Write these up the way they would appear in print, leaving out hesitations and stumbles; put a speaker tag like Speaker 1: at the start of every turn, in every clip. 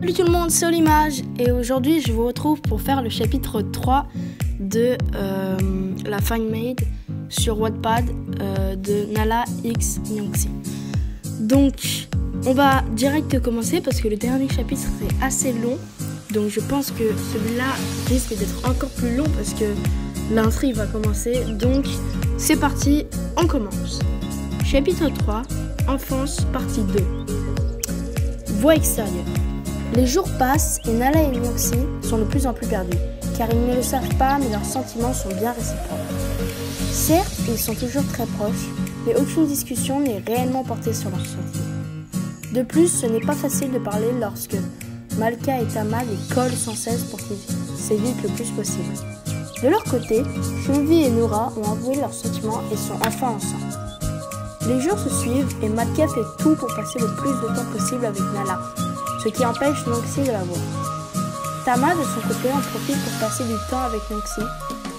Speaker 1: Salut tout le monde, c'est Olimage et aujourd'hui je vous retrouve pour faire le chapitre 3 de la fanmade sur Wattpad de Nala X Nyongsi. Donc on va direct commencer parce que le dernier chapitre est assez long, donc je pense que celui-là risque d'être encore plus long parce que l'intrigue va commencer. Donc c'est parti, on commence. Chapitre 3, enfance, partie 2. Voix extérieure. Les jours passent et Nala et Nyongsi sont de plus en plus perdus, car ils ne le savent pas, mais leurs sentiments sont bien réciproques. Certes, ils sont toujours très proches, mais aucune discussion n'est réellement portée sur leurs sentiments. De plus, ce n'est pas facile de parler lorsque Malka et Tama les collent sans cesse pour qu'ils s'évitent le plus possible. De leur côté, Hyunbi et Noura ont avoué leurs sentiments et sont enfin ensemble. Les jours se suivent et Malka fait tout pour passer le plus de temps possible avec Nala, ce qui empêche Nyongsi de la voir. Tama, de son côté, en profite pour passer du temps avec Nyongsi,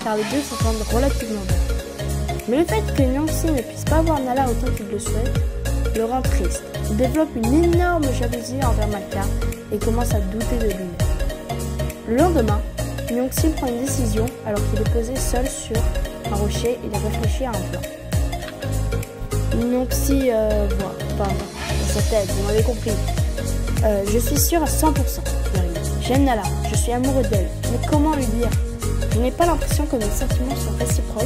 Speaker 1: car les deux s'entendent relativement bien. Mais le fait que Nyongsi ne puisse pas voir Nala autant qu'il le souhaite le rend triste. Il développe une énorme jalousie envers Malka et commence à douter de lui-même. Le lendemain, Nyongsi prend une décision alors qu'il est posé seul sur un rocher et il réfléchit à un plan. Nyongsi voit, dans sa tête, vous m'avez compris. Je suis sûre à 100%, j'aime Nala, je suis amoureux d'elle, mais comment lui dire? Je n'ai pas l'impression que mes sentiments sont réciproques,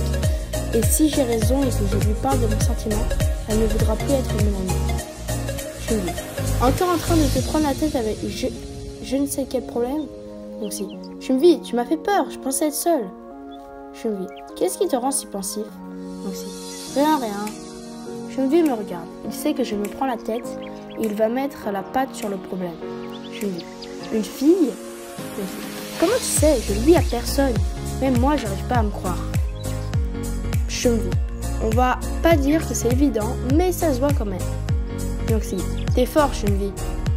Speaker 1: et si j'ai raison et que je lui parle de mes sentiments, elle ne voudra plus être mon amie. Hyunbi, encore en train de te prendre la tête avec je ne sais quel problème? Donc si, Hyunbi, tu m'as fait peur, je pensais être seule. Hyunbi, qu'est-ce qui te rend si pensif? Donc si, rien. Hyunbi me regarde, il sait que je me prends la tête, et il va mettre la patte sur le problème. Hyunbi, une fille? Comment tu sais? Je le dis à personne. Même moi, j'arrive pas à me croire. Hyunbi, on va pas dire que c'est évident, mais ça se voit quand même. Donc si, t'es fort, Hyunbi.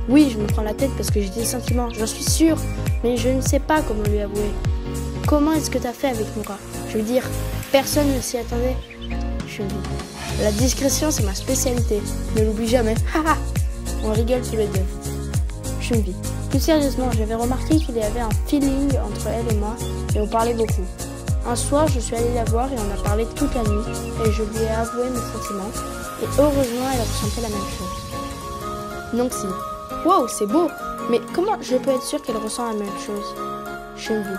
Speaker 1: Oui, je me prends la tête parce que j'ai des sentiments, j'en suis sûre, mais je ne sais pas comment lui avouer. Comment est-ce que t'as fait avec Noura? Je veux dire, personne ne s'y attendait. Hyunbi, la discrétion, c'est ma spécialité. Ne l'oublie jamais. Haha. On rigole tous les deux. Hyunbi, plus sérieusement, j'avais remarqué qu'il y avait un feeling entre elle et moi et on parlait beaucoup. Un soir, je suis allée la voir et on a parlé toute la nuit et je lui ai avoué mes sentiments et heureusement, elle a ressenti la même chose. Nyongsi, wow, c'est beau, mais comment je peux être sûre qu'elle ressent la même chose? Hyunbi,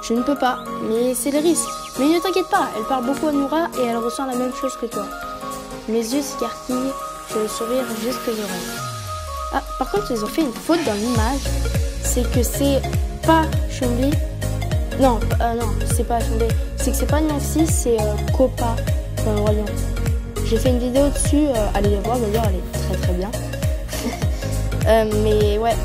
Speaker 1: je ne peux pas, mais c'est le risque. Mais ne t'inquiète pas, elle parle beaucoup à Noura et elle ressent la même chose que toi. Mes yeux s'écarquillent, j'ai le sourire jusqu'aux oreilles. Ah, par contre, ils ont fait une faute dans l'image. C'est que c'est pas Hyunbi. Non, c'est pas Hyunbi. C'est que c'est pas Nyongsi, c'est Kopa dans le royaume. J'ai fait une vidéo dessus, allez la voir d'ailleurs, elle est très bien. Mais ouais.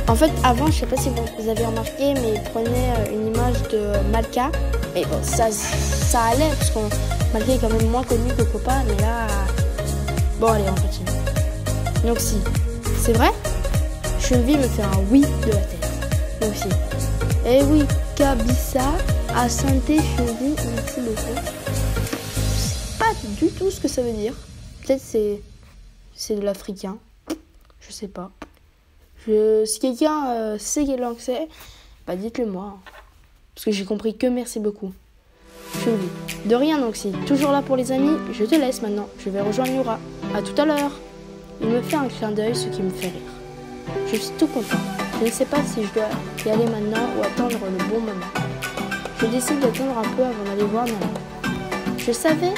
Speaker 1: En fait, avant, je sais pas si vous avez remarqué, mais il prenait une image de Malka. Et bon, ça allait, parce que Malka est quand même moins connu que Kopa, mais là... Bon, allez, on continue. Donc si, c'est vrai? Hyunbi me fait un oui de la tête. Donc si. Eh oui, Kabisa, Asante, Hyunbi, merci beaucoup. Je sais pas du tout ce que ça veut dire. Peut-être c'est de l'africain. Je sais pas. Si quelqu'un sait quelle langue c'est, bah dites-le moi. Parce que j'ai compris que merci beaucoup. Hyunbi, de rien donc si. Toujours là pour les amis, je te laisse maintenant. Je vais rejoindre Noura. À tout à l'heure. Il me fait un clin d'œil, ce qui me fait rire. Je suis tout content. Je ne sais pas si je dois y aller maintenant ou attendre le bon moment. Je décide d'attendre un peu avant d'aller voir Nala. Je savais...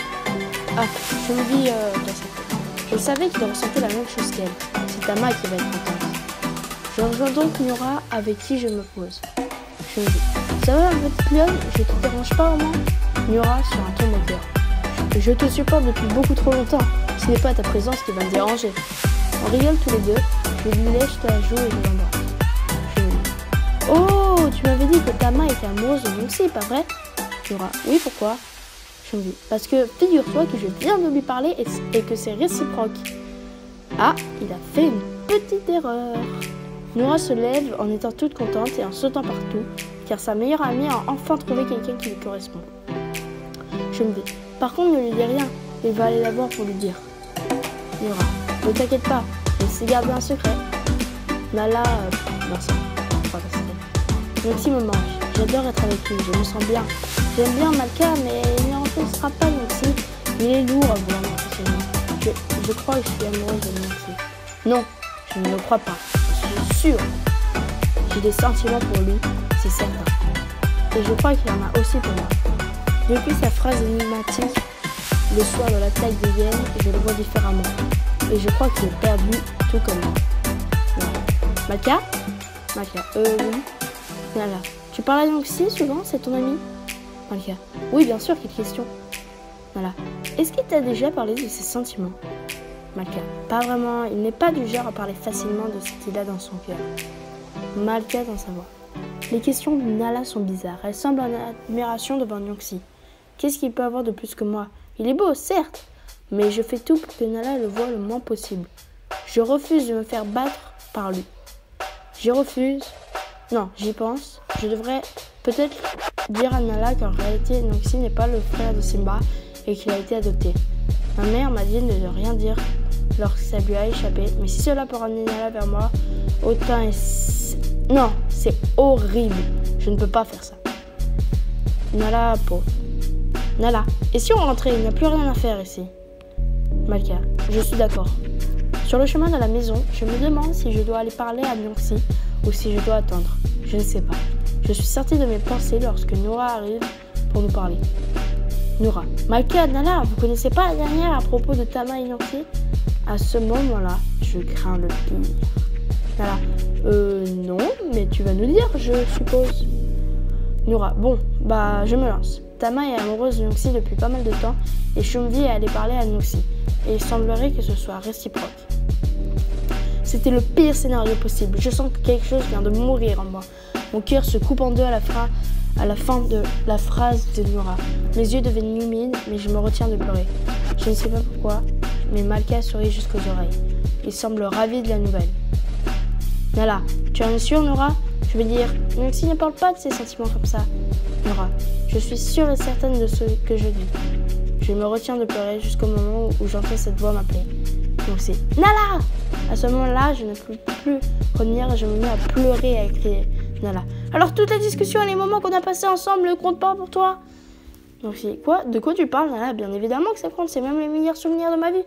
Speaker 1: Ah, Hyunbi dans sa tête. Je savais qu'il ressentait la même chose qu'elle. C'est Tama qui va être contente. Je rejoins donc Noura avec qui je me pose. Hyunbi, ça va ma petite lionne? Je te dérange pas au moins? Noura sur un ton moqueur. Je te supporte depuis beaucoup trop longtemps. Ce n'est pas ta présence qui va me déranger. On rigole tous les deux. Je lui lèche la joue et je l'embrasse. Oh, tu m'avais dit que Tama était amoureuse de Nyongsi, pas vrai? Noura, oui, pourquoi? Hyunbi, parce que figure-toi que je viens de lui parler et que c'est réciproque. Ah, il a fait une petite erreur. Noura se lève en étant toute contente et en sautant partout, car sa meilleure amie a enfin trouvé quelqu'un qui lui correspond. Hyunbi, par contre, ne lui dis rien. Il va aller la voir pour lui dire. Noura, ne t'inquiète pas, laisse garder un secret. Nala, merci. Noxy me manque. J'adore être avec lui, je me sens bien. J'aime bien Malka, mais il ne rencontrera pas Noxy. Il est lourd à vouloir m'impressionner. Je crois que je suis amoureuse de Noxy. Non, je ne le crois pas. Je suis sûre. J'ai des sentiments pour lui, c'est certain. Et je crois qu'il en a aussi pour moi. Depuis sa phrase énigmatique, le soir de l'attaque de Yen, je le vois différemment. Et je crois qu'il est perdu, tout comme moi. Voilà. Malka, oui. Nala, tu parles à Noxy souvent, c'est ton ami? Malka, oui, bien sûr, quelle question? Nala, est-ce qu'il t'a déjà parlé de ses sentiments? Malka, pas vraiment, il n'est pas du genre à parler facilement de ce qu'il a dans son cœur. Malka dans sa voix. Les questions de Nala sont bizarres, elle semble en admiration devant Noxy. Qu'est-ce qu'il peut avoir de plus que moi? Il est beau, certes, mais je fais tout pour que Nala le voie le moins possible. Je refuse de me faire battre par lui. Je refuse. Non, j'y pense. Je devrais peut-être dire à Nala qu'en réalité, Noxy n'est pas le frère de Simba et qu'il a été adopté. Ma mère m'a dit de ne rien dire lorsque ça lui a échappé, mais si cela peut ramener Nala vers moi, autant non, c'est horrible. Je ne peux pas faire ça. Nala, pauvre. Nala, et si on rentrait? Il n'y a plus rien à faire ici. Malka, je suis d'accord. Sur le chemin de la maison, je me demande si je dois aller parler à Noxy ou si je dois attendre. Je ne sais pas. Je suis sortie de mes pensées lorsque Noura arrive pour nous parler. Noura, Malka, Nala, vous connaissez pas la dernière à propos de Tama et Noxy? À ce moment-là, je crains le pire. Nala, non, mais tu vas nous dire, je suppose. Noura, bon, bah, je me lance. Tama est amoureuse de Noxy depuis pas mal de temps et Shumbi est allé parler à Noxy. Et il semblerait que ce soit réciproque. C'était le pire scénario possible. Je sens que quelque chose vient de mourir en moi. Mon cœur se coupe en deux à la fin de la phrase de Noura. Mes yeux deviennent humides, mais je me retiens de pleurer. Je ne sais pas pourquoi, mais Malka sourit jusqu'aux oreilles. Il semble ravi de la nouvelle. Nala, tu en es sûre, Noura? Je veux dire, Noxy ne parle pas de ses sentiments comme ça. Noura, je suis sûre et certaine de ce que je dis. Je me retiens de pleurer jusqu'au moment où j'entends cette voix m'appeler. Noxy, Nala! À ce moment-là, je ne peux plus retenir et je me mets à pleurer et à crier. Nala, alors toutes les discussions et les moments qu'on a passés ensemble ne comptent pas pour toi? Noxy, quoi? De quoi tu parles, Nala? Bien évidemment que ça compte, c'est même les meilleurs souvenirs de ma vie.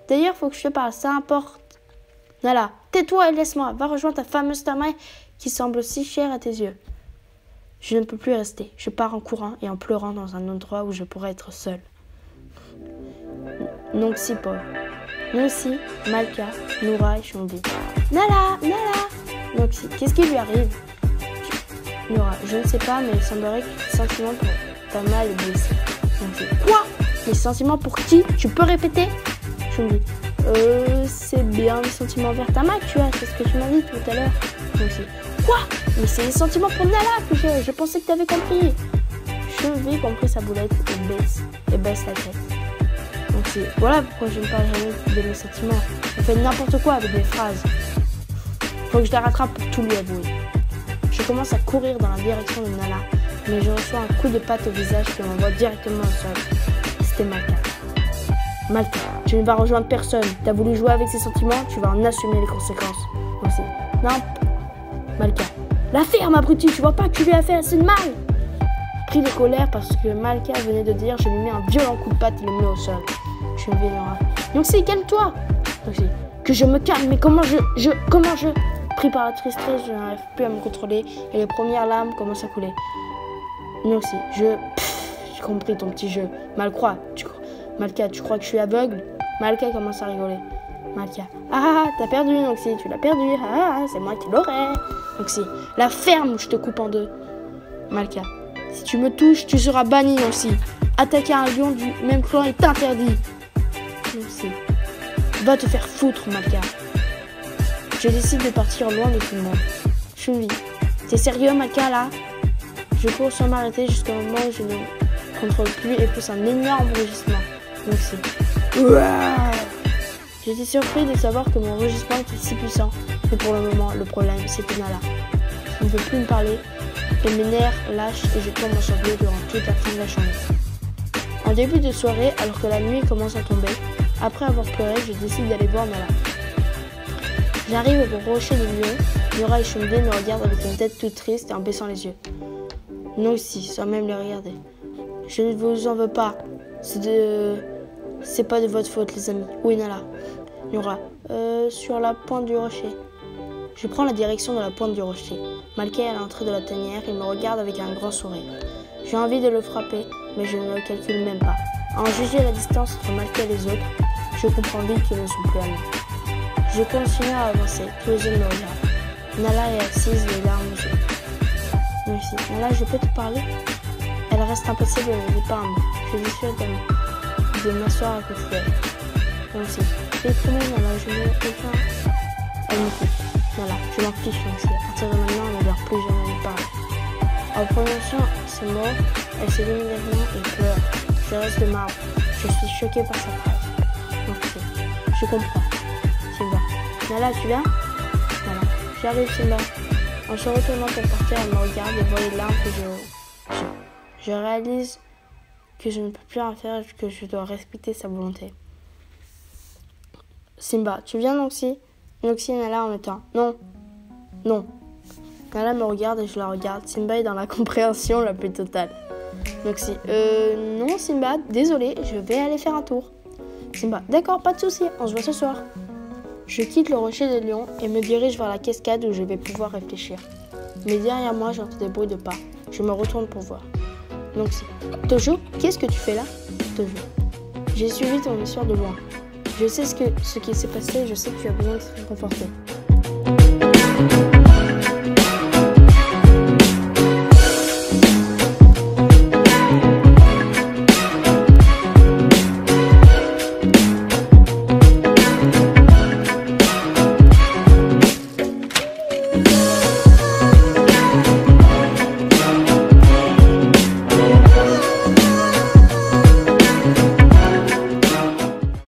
Speaker 1: D'ailleurs, faut que je te parle, ça importe. Nala, tais-toi et laisse-moi. Va rejoindre ta fameuse Tama qui semble si chère à tes yeux. Je ne peux plus rester. Je pars en courant et en pleurant dans un endroit où je pourrais être seule. Noxy, pauvre. Noxy, Malka, Noura et Shumbi. Nala! Noxy, qu'est-ce qui lui arrive? Noura, je ne sais pas, mais il semblerait que les sentiments pour Tama est blessé. Noxy, quoi? Les sentiments pour qui? Tu peux répéter? Shumbi, c'est bien les sentiments envers Tama que tu as, c'est ce que tu m'as dit tout à l'heure. Noxy, quoi? Mais c'est les sentiments pour Nala que je pensais que tu avais compris. Shumbi comprit sa boulette et baisse la tête. Donc voilà pourquoi je ne parle jamais de mes sentiments. On fait n'importe quoi avec des phrases. Faut que je la rattrape pour tout lui avouer. Je commence à courir dans la direction de Nala, mais je reçois un coup de patte au visage qui m'envoie directement au sol. C'était Malka. Malka, tu ne vas rejoindre personne. T'as voulu jouer avec ses sentiments, tu vas en assumer les conséquences. Aussi. Non. Malka. La ferme, abruti, tu vois pas que tu lui as fait assez de mal? Pris de colère parce que Malka venait de dire, je lui mets un violent coup de patte et le mets au sol. Je suis Nora. Noxy, calme-toi. Noxy, que je me calme, mais comment je... Pris par la tristesse, je n'arrive plus à me contrôler et les premières larmes commencent à couler. Noxy, j'ai compris ton petit jeu. Malka, tu crois que je suis aveugle? Malka commence à rigoler. Malka, t'as perdu, Noxy, tu l'as perdu. C'est moi qui l'aurais. Noxy, la ferme ou je te coupe en deux. Malka, si tu me touches, tu seras banni, Noxy. Attaquer un lion du même clan est interdit. Noxy, va te faire foutre, Malka. Je décide de partir loin de tout le monde. Shumbi, t'es sérieux, Malka, là? Je cours sans m'arrêter jusqu'au moment où je ne contrôle plus et pousse un énorme rugissement. Noxy. J'étais surpris de savoir que mon rugissement était si puissant. Mais pour le moment, le problème, c'était Nala. Il ne veut plus me parler. Et mes nerfs lâchent et je tombe en sanglot durant toute la fin de la journée. En début de soirée, alors que la nuit commence à tomber, après avoir pleuré, je décide d'aller voir Nala. J'arrive au rocher du lion. Nora et Chumblé me regardent avec une tête toute triste et en baissant les yeux. Nous aussi, sans même les regarder. Je ne vous en veux pas. C'est pas de votre faute, les amis. Oui, Nala. Nora. Sur la pointe du rocher. Je prends la direction de la pointe du rocher. Malkay est à l'entrée de la tanière. Il me regarde avec un grand sourire. J'ai envie de le frapper, mais je ne le calcule même pas. À en juger la distance entre Malkay et les autres, je comprends vite qu'ils ne sont plus amis. Je continue à avancer. Tous les hommes me regardent. Nala est assise, les larmes aux yeux. Merci. Nala, je peux te parler? Elle reste impassible et ne dit pas un mot. Je décide de m'asseoir à côté d'elle. Merci. Et comment Nala, je n'ai aucun... Elle m'écoute. Nala, je m'en fiche, merci. À partir de maintenant, on ne doit plus jamais me parler. En prononçant ces mots, elle se démine et pleure. Je reste de marbre. Je suis choquée par sa phrase. Merci. Je comprends. Simba. Nala, tu viens? Nala. J'arrive, Simba. En se retournant pour partir, elle me regarde et voit les larmes que je réalise que je ne peux plus rien faire et que je dois respecter sa volonté. Simba, tu viens, Noxy? Noxy et Nala en même temps. Non. Non. Nala me regarde et je la regarde. Simba est dans la compréhension la plus totale. Noxy, non Simba, désolé, je vais aller faire un tour. Simba, d'accord, pas de souci, on se voit ce soir. Je quitte le rocher des lions et me dirige vers la cascade où je vais pouvoir réfléchir. Mais derrière moi, j'entends des bruits de pas. Je me retourne pour voir. Noxy, Tojo, qu'est-ce que tu fais là? Tojo, j'ai suivi ton histoire de loin. Je sais ce qui s'est passé et je sais que tu as besoin de te réconforter.